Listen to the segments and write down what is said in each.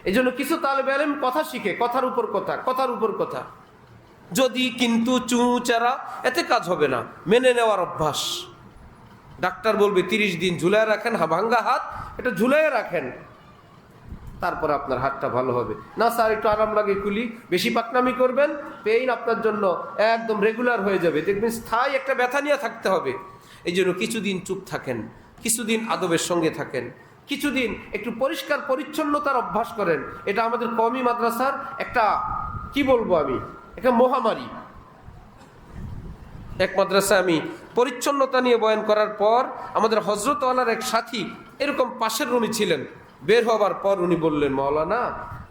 এই জন্য কিছু তালেবে ইলম কথা শিখে, কথার উপর কথা, কথার উপর কথা। যদি কিন্তু চু চারা, এতে কাজ হবে না। মেনে নেওয়ার অভ্যাস। ডাক্তার বলবে 30 দিন ঝুলায় রাখেন, ভাঙ্গা হাত, এটা ঝুলাইয়ে রাখেন, তারপর আপনার হাতটা ভালো হবে। না স্যার একটু আরাম লাগে কুলি, বেশি পাকনামি করবেন, পেইন আপনার জন্য একদম রেগুলার হয়ে যাবে, দেখবেন স্থায়ী একটা ব্যথা নিয়ে থাকতে হবে। এই জন্য কিছুদিন চুপ থাকেন, কিছুদিন আদবের সঙ্গে থাকেন, কিছুদিন একটু পরিষ্কার পরিচ্ছন্নতার অভ্যাস করেন। এটা আমাদের কওমি মাদ্রাসার একটা, কি বলবো আমি, একটা মহামারী। এক মাদ্রাসায় আমি পরিচ্ছন্নতা নিয়ে বয়ান করার পর আমাদের হজরতওয়ালার এক সাথী এরকম পাশের রুমে ছিলেন। বের হবার পর উনি বললেন, মাওলানা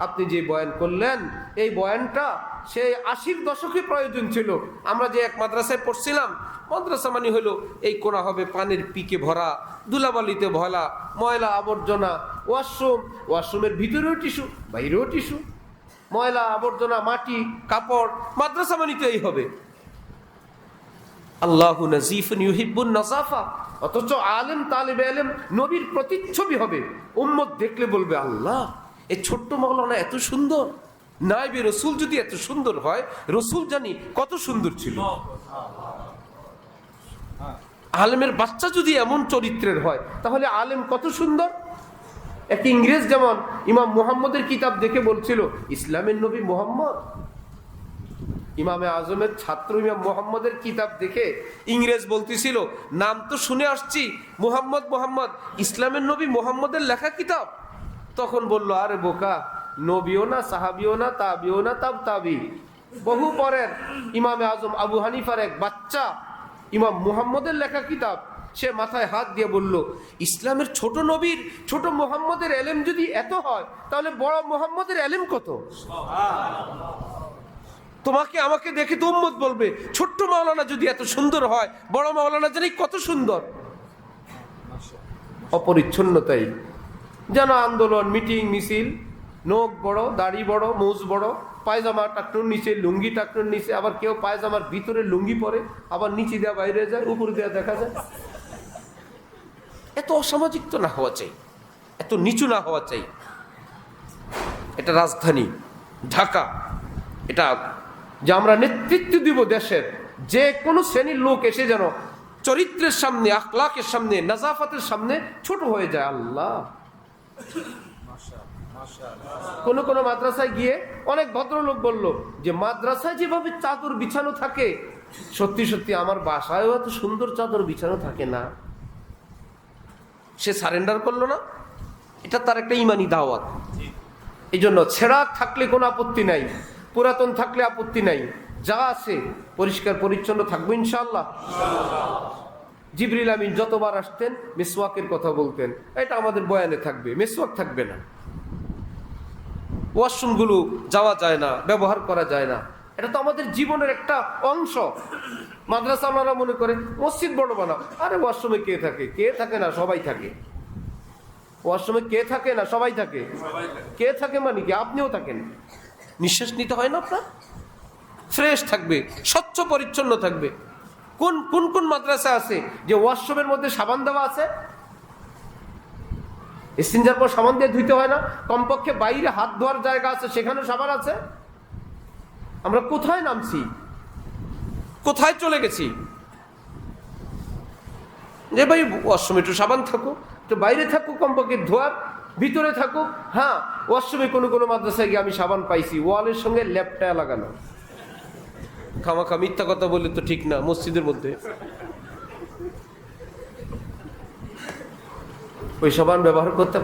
আপনি যে বয়ান করলেন এই বয়ানটা সেই 80-র দশকে প্রয়োজন ছিল। আমরা যে এক মাদ্রাসায় পড়ছিলাম, মাদ্রাসা মানে হলো এই কোনা হবে পানির পিকে ভরা, ধুলাবালিতে ভরা, ময়লা আবর্জনা, ওয়াশরুমের ভিতরেও টিস্যু, বাইরেও টিস্যু, ময়লা আবর্জনা, মাটি, কাপড়। মাদ্রাসা মানে তো এই হবে। আল্লাহু নাজিফুন ইউহিব্বুন নাযাফা। অথচ আলেম তালেবে ইলম নবীর প্রতিচ্ছবি হবে। উম্মত দেখলে বলবে, আল্লাহ এই ছোট্ট মাওলানা এত সুন্দর, নায়েবে রসুল যদি এত সুন্দর হয়, রসুল জানি কত সুন্দর ছিল। আলেমের বাচ্চা যদি এমন চরিত্রের হয়, তাহলে আলেম কত সুন্দর। এক ইংরেজ যেমন ইমাম মুহাম্মদের কিতাব দেখে বলছিল, ইসলামের নবী মুহাম্মদ। ইমামে আজমের ছাত্র ইমাম মুহাম্মদের কিতাব দেখে ইংরেজ বলতেছিল, নাম তো শুনে আসছি মুহাম্মদ, মুহাম্মদ, ইসলামের নবী মুহাম্মদের লেখা কিতাব। তখন বলল, আরে বোকা, নবীও না, সাহাবিও না, তাবিও না, তাবি, বহু পরের ইমামে আজম আবু হানিফার এক বাচ্চা ইমাম মুহাম্মদের লেখা কিতাব। সে মাথায় হাত দিয়ে বলল, ইসলামের ছোট নবীর, ছোট মুহাম্মদের এলেম যদি এত হয়, তাহলে বড় মুহাম্মদের এলেম কত। তোমাকে আমাকে দেখে তো উম্মত বলবে, ছোট্ট মাওলানা যদি এত সুন্দর হয়, বড় মাওলানা জানি কত সুন্দর। অপরিচ্ছন্নতাই যেন আন্দোলন, মিটিং, মিছিল, নখ বড়, দাড়ি বড়, মোজ বড়, পায়জামা টাকনুর নিচে, লুঙ্গি টাকনুর নিচে, আবার কেউ পায়জামার ভিতরে লুঙ্গি পরে, আবার নিচে দেওয়া বাইরে যায়, উপর দেওয়া দেখা যায়। এত অসামাজিক তো না হওয়া চাই, এত নিচু না হওয়া চাই। এটা রাজধানী ঢাকা, এটা যে আমরা নেতৃত্ব দিব দেশের, যে কোনো শ্রেণীর লোক এসে যেন চরিত্রের সামনে, আখলাকের সামনে, নাজাফাতের সামনে ছোট হয়ে যায়। আল্লাহ, কোন মাদ্রাসায় গিয়ে অনেক ভদ্রলোক বলল যে মাদ্রাসায় যেভাবে চাদর বিছানো থাকে, সত্যি সত্যি আমার বাসায়ও এত সুন্দর চাদর বিছানো থাকে না। সে সারেন্ডার করলো না, এটা তার একটা ইমানি দাওয়াত। এই জন্য ছেঁড়া থাকলে কোনো আপত্তি নাই, পুরাতন থাকলে আপত্তি নাই, যা আছে পরিষ্কার পরিচ্ছন্ন থাকবে ইনশাআল্লাহ। জিবরিল আমিন যতবার আসতেন মিসওয়াকের কথা বলতেন, এটা আমাদের বয়ানে থাকবে, মিসওয়াক থাকবে না। ওয়াশরুমগুলো যাওয়া যায় না, ব্যবহার করা যায় না, এটা তো আমাদের জীবনের একটা অংশ। মাদ্রাসা ওনারা মনে করে মসজিদ বড় বানাও, আরে ওয়াশরুমে কে থাকে? কে থাকে না, সবাই থাকে। ওয়াশরুমে কে থাকে না, সবাই থাকে। কে থাকে মানে কি? আপনিও থাকেন। নিঃশ্বাস নিতে হয় না আপনার? ফ্রেশ থাকবে, স্বচ্ছ পরিচ্ছন্ন থাকবে। কোন কোন কোন মাদ্রাসা আছে যে ওয়াশরুমের মধ্যে সাবান দেওয়া আছে? ইস্তিনজার পর সাবান দিয়ে ধুইতে হয় না? কমপক্ষে বাইরে হাত ধোয়ার জায়গা আছে, সেখানে সাবান আছে। আমরা কোথায় নামছি, কোথায় চলে গেছি? যে ভাই ওয়াশরুমে একটু সাবান থাকুক, একটু বাইরে থাকুক, কমপক্ষে ধোয়ার ভিতরে থাকুক। হ্যাঁ, ওয়াশরুমে কোনো কোনো মাদ্রাসায় গিয়ে আমি সাবান পাইছি ওয়ালের সঙ্গে ল্যাপটা লাগানো। খামাখা মিথ্যা কথা বললে তো ঠিক না। মসজিদের মধ্যে ওই সাবান ব্যবহার করতে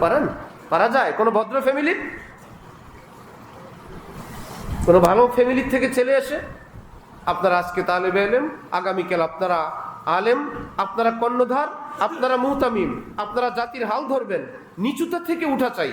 পারা যায়? কোনো ভদ্র ফ্যামিলির, কোনো ভালো ফ্যামিলির থেকে ছেলে এসে, আপনারা আজকে তালেবে ইলম, আগামীকাল আপনারা আলেম, আপনারা কর্ণধার, আপনারা মুহতামিম, আপনারা জাতির হাল ধরবেন। নিচুতা থেকে উঠা চাই।